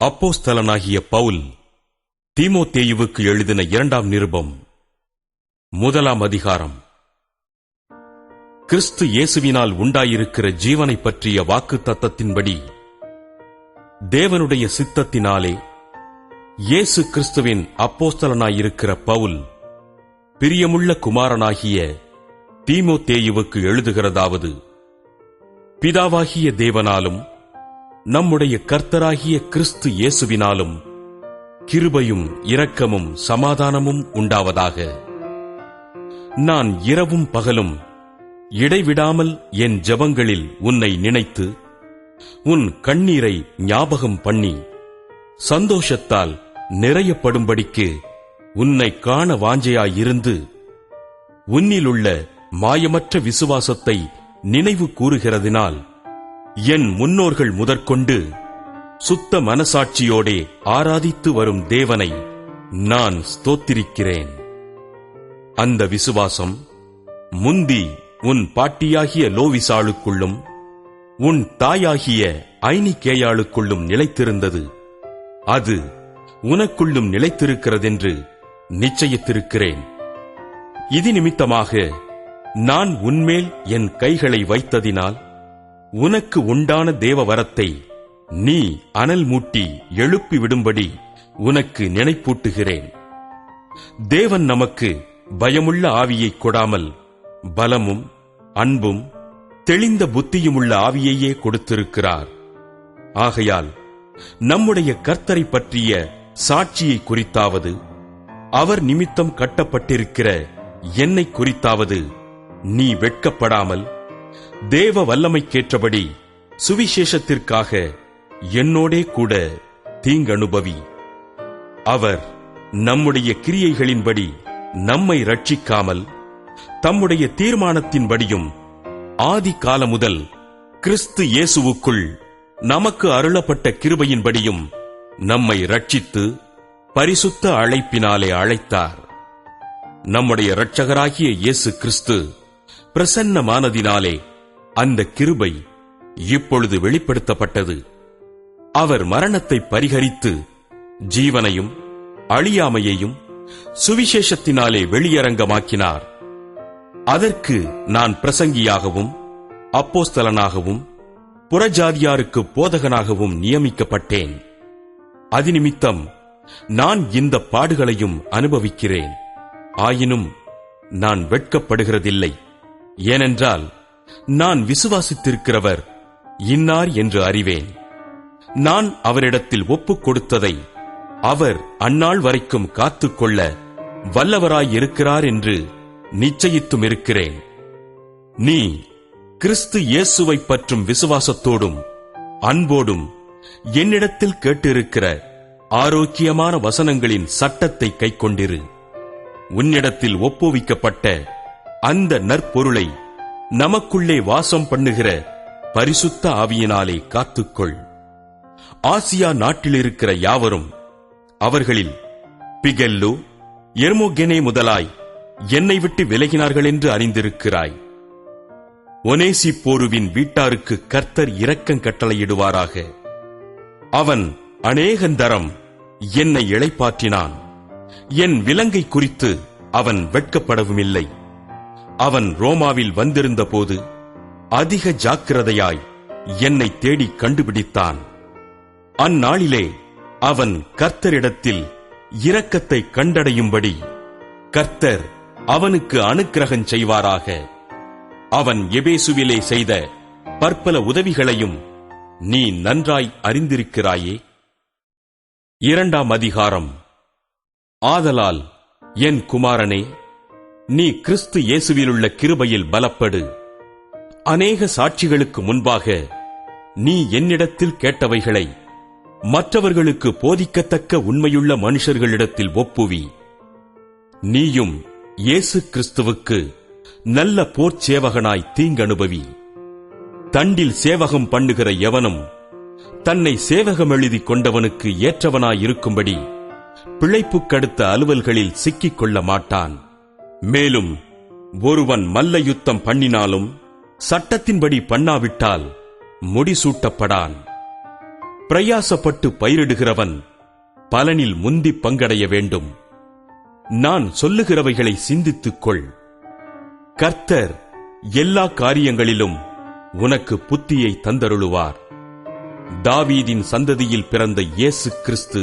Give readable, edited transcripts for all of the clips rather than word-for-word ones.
அப்போஸ்தலனாகிய பவுல் தீமோத்தேயுவுக்கு எழுதின 2ஆம் நிருபம் 1ஆம் அதிகாரம். கிறிஸ்து இயேசுவினால் உண்டாயிருக்கிற ஜீவனைப் பற்றிய வாக்குத்தத்தத்தின்படி தேவனுடைய சித்தத்தினாலே இயேசு கிறிஸ்துவின் அப்போஸ்தலனாயிருக்கிற பவுல் பிரியமுள்ள குமாரனாகிய தீமோத்தேயுவுக்கு எழுதுகிறதாவது: பிதாவாகிய தேவனாலும் நம்முடைய கர்த்தராகிய கிறிஸ்து இயேசுவினாலும் கிருபையும் இரக்கமும் சமாதானமும் உண்டாவதாக. நான் இரவும் பகலும் இடைவிடாமல் என் ஜெபங்களில் உன்னை நினைத்து உன் கண்ணீரை ஞாபகம் பண்ணி சந்தோஷத்தால் நிறையப்படும்படிக்கு உன்னை காண வாஞ்சையாயிருந்து உன்னிலுள்ள மாயமற்ற விசுவாசத்தை நினைவு கூறுகிறதினால் என் முன்னோர்கள் முதற்கொண்டு சுத்த மனசாட்சியோடே ஆராதித்து வரும் தேவனை நான் ஸ்தோத்திரிக்கிறேன். அந்த விசுவாசம் முந்தி உன் பாட்டியாகிய லோவிசாளுக்குள்ளும் உன் தாயாகிய ஐனிகேயாளுக்குள்ளும் நிலைத்திருந்தது. அது உனக்குள்ளும் நிலைத்திருக்கிறதென்று நிச்சயித்திருக்கிறேன். இது நிமித்தமாக நான் உன்மேல் என் கைகளை வைத்ததினால் உனக்கு உண்டான தேவ வரத்தை நீ அனல் மூட்டி எழுப்பிவிடும்படி உனக்கு நினைப்பூட்டுகிறேன். தேவன் நமக்கு பயமுள்ள ஆவியை கொடாமல் பலமும் அன்பும் தெளிந்த புத்தியுமுள்ள ஆவியையே கொடுத்திருக்கிறார். ஆகையால் நம்முடைய கர்த்தரை பற்றிய சாட்சியை குறித்தாவது அவர் நிமித்தம் கட்டப்பட்டிருக்கிற என்னை குறித்தாவது நீ வெட்கப்படாமல் தேவ வல்லமைக்கேற்றபடி சுவிசேஷத்திற்காக என்னோடே கூட தீங்கனுபவி. அவர் நம்முடைய கிரியைகளின்படி நம்மை ரட்சிக்காமல் தம்முடைய தீர்மானத்தின்படியும் ஆதி காலம் முதல் கிறிஸ்து இயேசுவுக்குள் நமக்கு அருளப்பட்ட கிருபையின்படியும் நம்மை ரட்சித்து பரிசுத்த அழைப்பினாலே அழைத்தார். நம்முடைய இரட்சகராகிய இயேசு கிறிஸ்து பிரசன்னமானதினாலே அந்த கிருபை இப்பொழுது வெளிப்படுத்தப்பட்டது. அவர் மரணத்தை பரிகரித்து ஜீவனையும் அழியாமையையும் சுவிசேஷத்தினாலே வெளியரங்கமாக்கினார். அதற்கு நான் பிரசங்கியாகவும் அப்போஸ்தலனாகவும் புறஜாதியாருக்கு போதகனாகவும் நியமிக்கப்பட்டேன். அதிநிமித்தம் நான் இந்த பாடுகளையும் அனுபவிக்கிறேன். ஆயினும் நான் வெட்கப்படுகிறதில்லை. ஏனென்றால் நான் விசுவாசித்திருக்கிறவர் இன்னார் என்று அறிவேன். நான் அவரிடத்தில் ஒப்புக் கொடுத்ததை அவர் அந்நாள் வரைக்கும் காத்துக்கொள்ள வல்லவராயிருக்கிறார் என்று நிச்சயித்தும் இருக்கிறேன். நீ கிறிஸ்து இயேசுவை பற்றும் விசுவாசத்தோடும் அன்போடும் என்னிடத்தில் கேட்டிருக்கிற ஆரோக்கியமான வசனங்களின் சட்டத்தை கைக்கொண்டிரு. உன்னிடத்தில் ஒப்புவிக்கப்பட்ட அந்த நற்பொருளை நமக்குள்ளே வாசம் பண்ணுகிற பரிசுத்த ஆவியினாலே காத்துக்கொள். ஆசியா நாட்டிலிருக்கிற யாவரும் அவர்களில் பிகெல்லு எர்மோகெனே முதலாய் என்னை விட்டு விலகினார்கள் என்று அறிந்திருக்கிறாய். ஒனேசிப்போருவின் வீட்டாருக்கு கர்த்தர் இரக்கம் கட்டளையிடுவாராக. அவன் அநேகந்தரம் என்னை இளைப்பாற்றினான். என் விலங்கை குறித்து அவன் வெட்கப்படவுமில்லை. அவன் ரோமாவில் வந்திருந்த போது அதிக ஜாக்கிரதையாய் என்னை தேடி கண்டுபிடித்தான். அந்நாளிலே அவன் கர்த்தரிடத்தில் இரக்கத்தை கண்டடையும்படி கர்த்தர் அவனுக்கு அனுக்கிரகம் செய்வாராக. அவன் எபேசுவிலே செய்த பற்பல உதவிகளையும் நீ நன்றாய் அறிந்திருக்கிறாயே. 2ஆம் அதிகாரம். ஆதலால் என் குமாரனே, நீ கிறிஸ்து இயேசுவிலுள்ள கிருபையில் பலப்படு. அநேக சாட்சிகளுக்கு முன்பாக நீ என்னிடத்தில் கேட்டவைகளை மற்றவர்களுக்கு போதிக்கத்தக்க உண்மையுள்ள மனுஷர்களிடத்தில் ஒப்புவி. நீயும் இயேசு கிறிஸ்துவுக்கு நல்ல போர்ச்சேவகனாய் தீங்கனுபவி. தண்டில் சேவகம் பண்ணுகிற எவனும் தன்னை சேவகம் எழுதி கொண்டவனுக்கு ஏற்றவனாயிருக்கும்படி பிழைப்புக்கடுத்த அலுவல்களில் சிக்கிக் கொள்ள மாட்டான். மேலும் ஒருவன் மல்ல யுத்தம் பண்ணினாலும் சட்டத்தின்படி பண்ணாவிட்டால் முடிசூட்டப்படான். பிரயாசப்பட்டு பயிரிடுகிறவன் பலனில் முந்தி பங்கடைய வேண்டும். நான் சொல்லுகிறவைகளை சிந்தித்துக் கொள். கர்த்தர் எல்லா காரியங்களிலும் உனக்கு புத்தியை தந்தருளுவார். தாவீதின் சந்ததியில் பிறந்த இயேசு கிறிஸ்து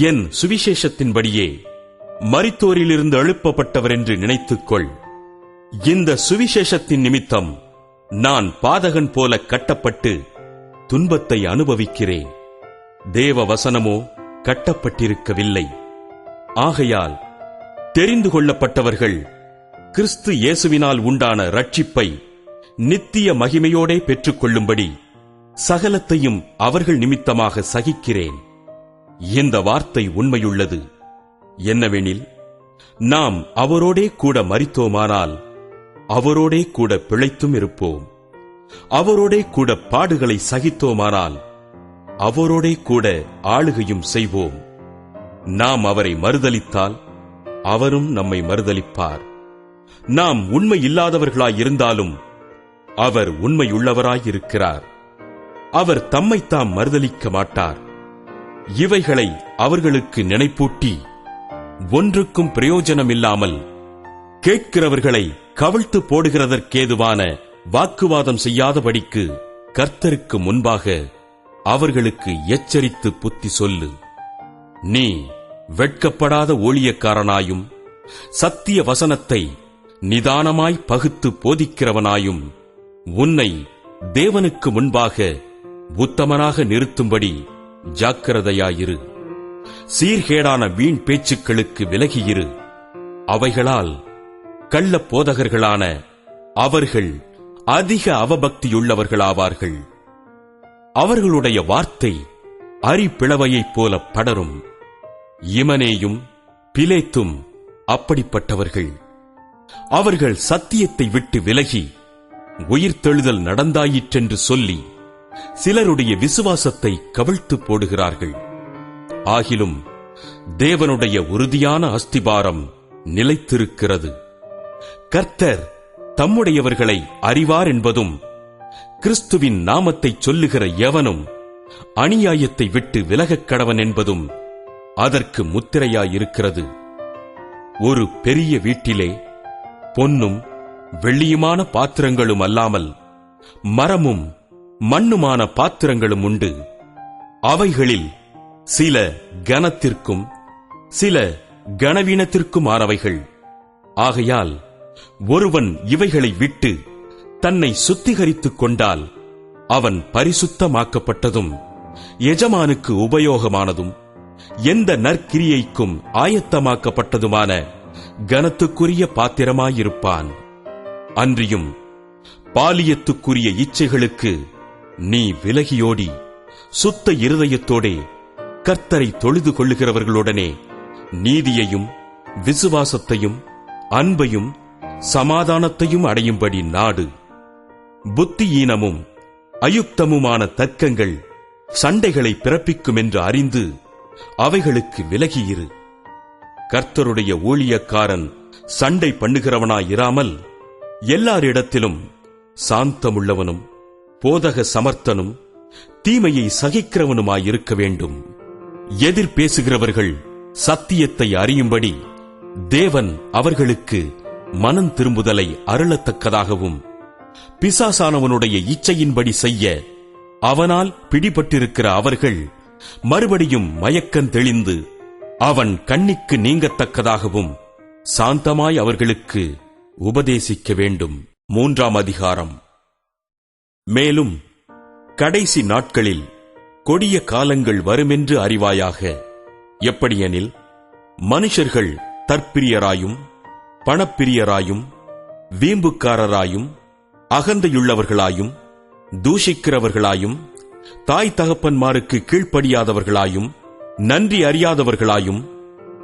என் சுவிசேஷத்தின்படியே மரித்தோரிலிருந்து எழுப்பப்பட்டவர் என்று நினைத்துக்கொள். இந்த சுவிசேஷத்தின் நிமித்தம் நான் பாதகன் போல கட்டப்பட்டு துன்பத்தை அனுபவிக்கிறேன். தேவ வசனமோ கட்டப்பட்டிருக்கவில்லை. ஆகையால் தெரிந்து கொள்ளப்பட்டவர்கள் கிறிஸ்து இயேசுவினால் உண்டான ரட்சிப்பை நித்திய மகிமையோடே பெற்றுக்கொள்ளும்படி சகலத்தையும் அவர்கள் நிமித்தமாக சகிக்கிறேன். இந்த வார்த்தை உண்மையுள்ளது. என்னவெனில், நாம் அவரோடே கூட மரித்தோமானால் அவரோடே கூட பிழைத்தும் இருப்போம். அவரோடே கூட பாடுகளை சகித்தோமானால் அவரோடே கூட ஆளுகையும் செய்வோம். நாம் அவரை மறுதலித்தால் அவரும் நம்மை மறுதலிப்பார். நாம் உண்மை இல்லாதவர்களாயிருந்தாலும் அவர் உண்மையுள்ளவராயிருக்கிறார். அவர் தம்மைத்தாம் மறுதலிக்க மாட்டார். இவைகளை அவர்களுக்கு நினைப்பூட்டி ஒன்றுக்கும் பிரயோஜனமில்லாமல் கேட்கிறவர்களை கவிழ்த்து போடுகிறதற்கேதுவான வாக்குவாதம் செய்யாதபடிக்கு கர்த்தருக்கு முன்பாக அவர்களுக்கு எச்சரித்து புத்தி சொல்லு. நீ வெட்கப்படாத ஊழியக்காரனாயும் சத்திய வசனத்தை நிதானமாய் பகுத்து போதிக்கிறவனாயும் உன்னை தேவனுக்கு முன்பாக உத்தமனாக நிறுத்தும்படி ஜாக்கிரதையாயிரு. சீர்கேடான வீண் பேச்சுக்களுக்கு விலகியிரு. அவைகளால் கள்ள போதகர்களான அவர்கள் அதிக அவபக்தியுள்ளவர்களாவார்கள். அவர்களுடைய வார்த்தை அரிப்பிளவையைப் போல படரும். இமனேயும் பிலேத்தும் அப்படிப்பட்டவர்கள். அவர்கள் சத்தியத்தை விட்டு விலகி உயிர்த்தெழுதல் நடந்தாயிற்றென்று சொல்லி சிலருடைய விசுவாசத்தை கவிழ்த்து போடுகிறார்கள். ஆகிலும் தேவனுடைய உறுதியான அஸ்திபாரம் நிலைத்திருக்கிறது. கர்த்தர் தம்முடையவர்களை அறிவார் என்பதும், கிறிஸ்துவின் நாமத்தை சொல்லுகிற எவனும் அநியாயத்தை விட்டு விலகக் கடவன் என்பதும் அதற்கு முத்திரையாயிருக்கிறது. ஒரு பெரிய வீட்டிலே பொன்னும் வெள்ளியுமான பாத்திரங்களும் அல்லாமல் மரமும் மண்ணுமான பாத்திரங்களும் உண்டு. அவைகளில் சில கனத்திற்கும் சில கனவீனத்திற்குமானவைகள். ஆகையால் ஒருவன் இவைகளை விட்டு தன்னை சுத்திகரித்துக் கொண்டால் அவன் பரிசுத்தமாக்கப்பட்டதும் எஜமானுக்கு உபயோகமானதும் எந்த நற்கிரியைக்கும் ஆயத்தமாக்கப்பட்டதுமான கனத்துக்குரிய பாத்திரமாயிருப்பான். அன்றியும் பாலியத்துக்குரிய இச்சைகளுக்கு நீ விலகியோடி சுத்த இருதயத்தோடே கர்த்தரை தொழுது கொள்ளுகிறவர்களுடனே நீதியையும் விசுவாசத்தையும் அன்பையும் சமாதானத்தையும் அடையும்படி நாடு. புத்தியீனமும் அயுக்தமுமான தர்க்கங்கள் சண்டைகளை பிறப்பிக்கும் என்று அறிந்து அவைகளுக்கு விலகியிரு. கர்த்தருடைய ஊழியக்காரன் சண்டை பண்ணுகிறவனாயிராமல் எல்லாரிடத்திலும் சாந்தமுள்ளவனும் போதக சமர்த்தனும் தீமையை சகிக்கிறவனுமாயிருக்க வேண்டும். எதிர் பேசுகிறவர்கள் சத்தியத்தை அறியும்படி தேவன் அவர்களுக்கு மனம் திரும்புதலை அருளத்தக்கதாகவும் பிசாசானவனுடைய இச்சையின்படி செய்ய அவனால் பிடிபட்டிருக்கிற அவர்கள் மறுபடியும் மயக்கம் தெளிந்து அவன் கண்ணிக்கு நீங்கத்தக்கதாகவும் சாந்தமாய் அவர்களுக்கு உபதேசிக்க வேண்டும். 3ஆம் அதிகாரம். மேலும் கடைசி நாட்களில் கொடிய காலங்கள் வருமென்று அறிவாயாக. எப்படியெனில், மனுஷர்கள் தற்பிரியராயும் பணப்பிரியராயும் வீம்புக்காரராயும் அகந்தையுள்ளவர்களாயும் தூஷிக்கிறவர்களாயும் தாய் தகப்பன்மாருக்கு கீழ்ப்படியாதவர்களாயும் நன்றி அறியாதவர்களாயும்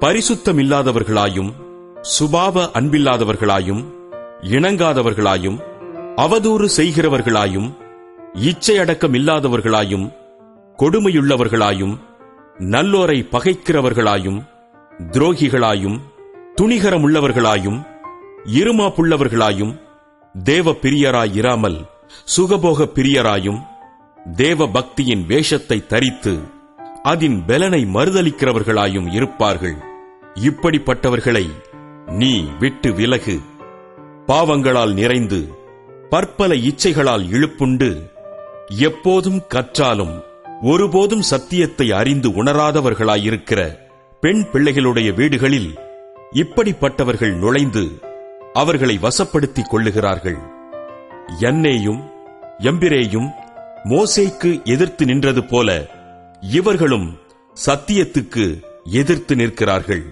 பரிசுத்தமில்லாதவர்களாயும் சுபாவ அன்பில்லாதவர்களாயும் இணங்காதவர்களாயும் அவதூறு செய்கிறவர்களாயும் இச்சையடக்கம் இல்லாதவர்களாயும் கொடுமையுள்ளவர்களாயும் நல்லோரை பகைக்கிறவர்களாயும் துரோகிகளாயும் துணிகரமுள்ளவர்களாயும் இருமாப்புள்ளவர்களாயும் தேவ பிரியராயிராமல் சுகபோக பிரியராயும் தேவ பக்தியின் வேஷத்தை தரித்து அதன் பலனை மறுதலிக்கிறவர்களாயும் இருப்பார்கள். இப்படிப்பட்டவர்களை நீ விட்டு விலகு. பாவங்களால் நிறைந்து பற்பல இச்சைகளால் இழுப்புண்டு எப்போதும் கற்றாலும் ஒருபோதும் சத்தியத்தை அறிந்து உணராதவர்களாயிருக்கிற பெண் பிள்ளைகளுடைய வீடுகளில் இப்படிப்பட்டவர்கள் நுழைந்து அவர்களை வசப்படுத்திக் கொள்ளுகிறார்கள். யன்னேயும் யம்பிரேயும் மோசேக்கு எதிர்த்து நின்றது போல இவர்களும் சத்தியத்துக்கு எதிர்த்து நிற்கிறார்கள்.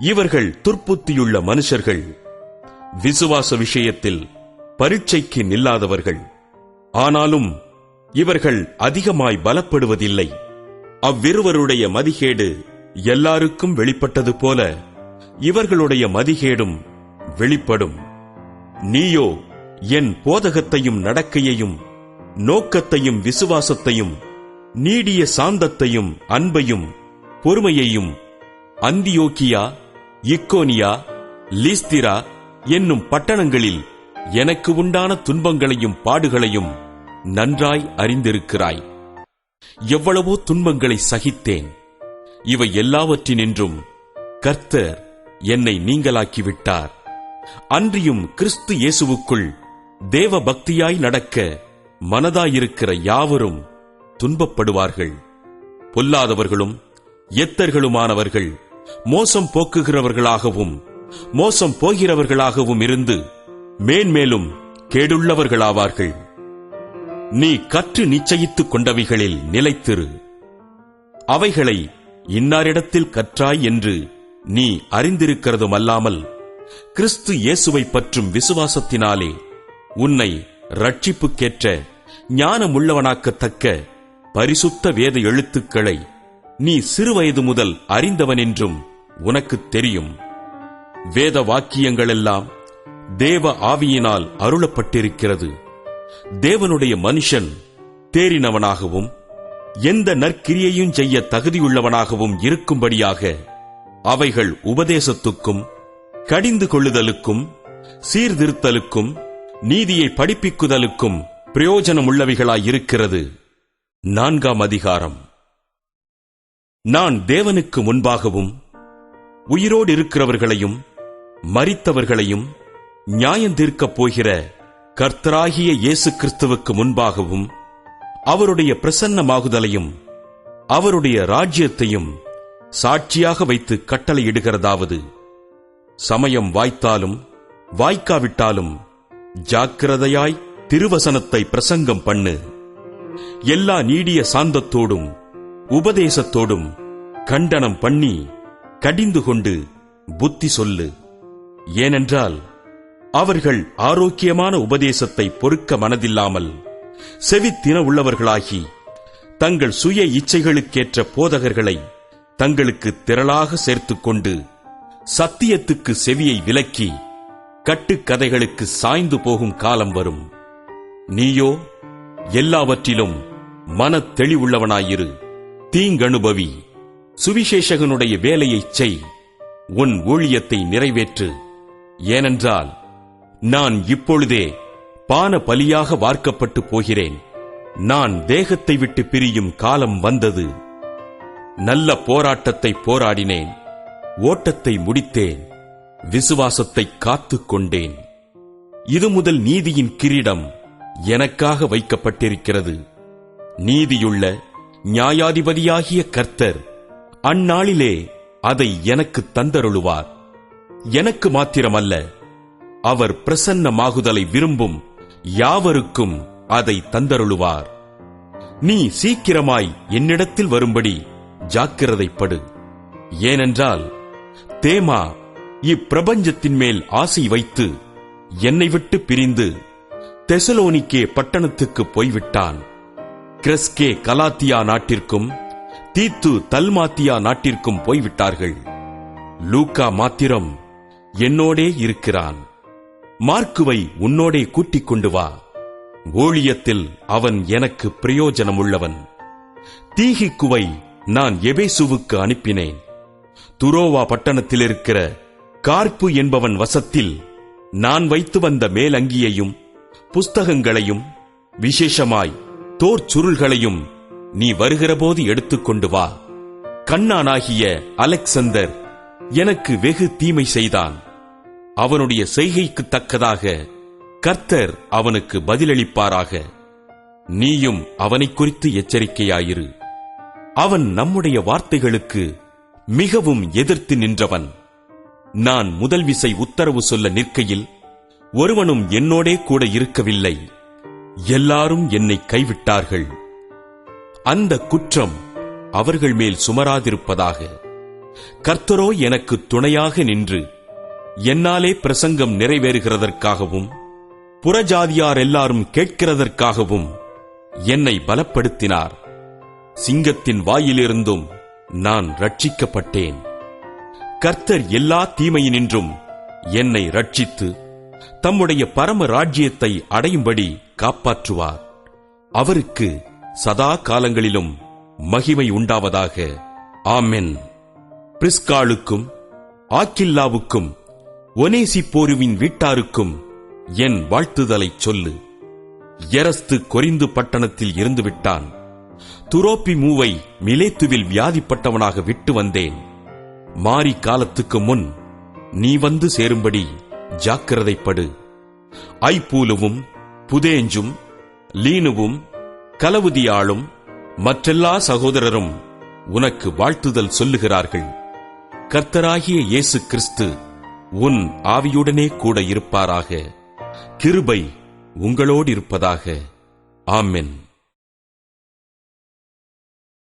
இவர்கள் துர்ப்புத்தியுள்ள மனுஷர்கள், விசுவாச விஷயத்தில் பரீட்சைக்கு நில்லாதவர்கள். ஆனாலும் இவர்கள் அதிகமாய் பலப்படுவதில்லை. அவ்விருவருடைய மதிகேடு எல்லாருக்கும் வெளிப்பட்டது போல இவர்களுடைய மதிகேடும் வெளிப்படும். நீயோ என் போதகத்தையும் நடக்கையையும் நோக்கத்தையும் விசுவாசத்தையும் நீடிய சாந்தத்தையும் அன்பையும் பொறுமையையும் அந்தியோக்கியா, இக்கோனியா, லீஸ்திரா என்னும் பட்டணங்களில் எனக்கு உண்டான துன்பங்களையும் பாடுகளையும் நன்றாய் அறிந்திருக்கிறாய். எவ்வளவோ துன்பங்களை சகித்தேன். இவை எல்லாவற்றினின்றும் கர்த்தர் என்னை நீங்களாக்கிவிட்டார். அன்றியும் கிறிஸ்து இயேசுவுக்குள் தேவ பக்தியாய் நடக்க மனதாயிருக்கிற யாவரும் துன்பப்படுவார்கள். பொல்லாதவர்களும் எத்தர்களுமானவர்கள் மோசம் போக்குகிறவர்களாகவும் மோசம் போகிறவர்களாகவும் இருந்து மேன்மேலும் கேடுள்ளவர்களாவார்கள். நீ கற்று நிச்சயித்துக் கொண்டவைகளில் நிலைத்திரு. அவைகளை இன்னாரிடத்தில் கற்றாய் என்று நீ அறிந்திருக்கிறதுமல்லாமல் கிறிஸ்து இயேசுவை பற்றும் விசுவாசத்தினாலே உன்னை ரட்சிப்புக்கேற்ற ஞானமுள்ளவனாக்கத்தக்க பரிசுத்த வேத எழுத்துக்களை நீ சிறுவயது முதல் அறிந்தவனென்றும் உனக்குத் தெரியும். வேத வாக்கியங்களெல்லாம் தேவ ஆவியினால் அருளப்பட்டிருக்கிறது. தேவனுடைய மனுஷன் தேறினவனாகவும் எந்த நற்கிரியையும் செய்ய தகுதியுள்ளவனாகவும் இருக்கும்படியாக அவைகள் உபதேசத்துக்கும் கடிந்து கொள்ளுதலுக்கும் சீர்திருத்தலுக்கும் நீதியை படிப்பிக்குதலுக்கும் பிரயோஜனமுள்ளவைகளாயிருக்கிறது. 4ஆம் அதிகாரம். நான் தேவனுக்கு முன்பாகவும் உயிரோடு இருக்கிறவர்களையும் மரித்தவர்களையும் நியாயந்தீர்க்கப் போகிற கர்த்தராகிய இயேசு கிறிஸ்துவுக்கு முன்பாகவும் அவருடைய பிரசன்னமாகுதலையும் அவருடைய ராஜ்யத்தையும் சாட்சியாக வைத்து கட்டளையிடுகிறதாவது, சமயம் வாய்த்தாலும் வாய்க்காவிட்டாலும் ஜாக்கிரதையாய் திருவசனத்தை பிரசங்கம் பண்ணு. எல்லா நீடிய சாந்தத்தோடும் உபதேசத்தோடும் கண்டனம் பண்ணி கடிந்து கொண்டு புத்தி சொல்லு. ஏனென்றால் அவர்கள் ஆரோக்கியமான உபதேசத்தை பொறுக்க மனதில்லாமல் செவித்தின உள்ளவர்களாகி தங்கள் சுய இச்சைகளுக்கேற்ற போதகர்களை தங்களுக்கு திரளாக சேர்த்துக்கொண்டு சத்தியத்துக்கு செவியை விலக்கி கட்டுக்கதைகளுக்கு சாய்ந்து போகும் காலம் வரும். நீயோ எல்லாவற்றிலும் மனத் தெளிவுள்ளவனாயிரு. தீங்கனுபவி, சுவிசேஷகனுடைய வேலையைச் செய். உன் ஊழியத்தை நிறைவேற்று. ஏனென்றால் நான் இப்பொழுதே பான பலியாக வார்க்கப்பட்டு போகிறேன். நான் தேகத்தை விட்டு பிரியும் காலம் வந்தது. நல்ல போராட்டத்தை போராடினேன், ஓட்டத்தை முடித்தேன், விசுவாசத்தை காத்துக் கொண்டேன். இது முதல் நீதியின் கிரீடம் எனக்காக வைக்கப்பட்டிருக்கிறது. நீதியுள்ள நியாயாதிபதியாகிய கர்த்தர் அந்நாளிலே அதை எனக்கு தந்தருளுவார். எனக்கு மாத்திரமல்ல, அவர் பிரசன்னமாகுதலை விரும்பும் யாவருக்கும் அதை தந்தருளுவார். நீ சீக்கிரமாய் என்னிடத்தில் வரும்படி ஜாக்கிரதைப்படு. ஏனென்றால் தேமா இப்பிரபஞ்சத்தின் மேல் ஆசை வைத்து என்னை விட்டு பிரிந்து தெசலோனிக்கே பட்டணத்துக்கு போய்விட்டான். கிரெஸ்கே கலாத்தியா நாட்டிற்கும் தீத்து தல்மாத்தியா நாட்டிற்கும் போய்விட்டார்கள். லூக்கா மாத்திரம் என்னோடே இருக்கிறான். மார்க்குவை உன்னோடே கூட்டிக் கொண்டு வா. ஊழியத்தில் அவன் எனக்கு பிரயோஜனமுள்ளவன். தீகிக்குவை நான் எபேசுவுக்கு அனுப்பினேன். துரோவா பட்டணத்தில் இருக்கிற கார்ப்பு என்பவன் வசத்தில் நான் வைத்து வந்த மேலங்கியையும் புஸ்தகங்களையும் விசேஷமாய் தோற் சுருள்களையும் நீ வருகிறபோது எடுத்துக்கொண்டு வா. கண்ணானாகிய அலெக்சந்தர் எனக்கு வெகு தீமை செய்தான். அவனுடைய செய்கைக்கு தக்கதாக கர்த்தர் அவனுக்கு பதிலளிப்பாராக. நீயும் அவனை குறித்து எச்சரிக்கையாயிரு. அவன் நம்முடைய வார்த்தைகளுக்கு மிகவும் எதிர்த்து நின்றவன். நான் முதல் விசை உத்தரவு சொல்ல நிற்கையில் ஒருவனும் என்னோடே கூட இருக்கவில்லை. எல்லாரும் என்னை கைவிட்டார்கள். அந்த குற்றம் அவர்கள் மேல் சுமராதிருப்பதாக. கர்த்தரோ எனக்கு துணையாக நின்று என்னாலே பிரசங்கம் நிறைவேறுகிறதற்காகவும் புறஜாதியார் எல்லாரும் கேட்கிறதற்காகவும் என்னை பலப்படுத்தினார். சிங்கத்தின் வாயிலிருந்தும் நான் ரட்சிக்கப்பட்டேன். கர்த்தர் எல்லா தீமையினின்றும் என்னை ரட்சித்து தம்முடைய பரம ராஜ்யத்தை அடையும்படி காப்பாற்றுவார். அவருக்கு சதா காலங்களிலும் மகிமை உண்டாவதாக. ஆமென். பிரிஸ்காளுக்கும் ஆக்கில்லாவுக்கும் ஒனேசிப்போருவின் வீட்டாருக்கும் என் வாழ்த்துதலைச் சொல்லு. எரஸ்து கொரிந்து பட்டணத்தில் இருந்து விட்டான். துரோப்பிமூவை மிலேத்துவில் வியாதிப்பட்டவனாக விட்டு வந்தேன். மாரி காலத்துக்கு முன் நீ வந்து சேரும்படி ஜாக்கிரதைப்படு. ஐப்பூலுவும் புதேஞ்சும் லீனுவும் கலவுதியாளும் மற்றெல்லா சகோதரரும் உனக்கு வாழ்த்துதல் சொல்லுகிறார்கள். கர்த்தராகிய இயேசு கிறிஸ்து உன் ஆவியுடனே கூட இருப்பாராக. கிருபை உங்களோடு இருப்பதாக. ஆமென்.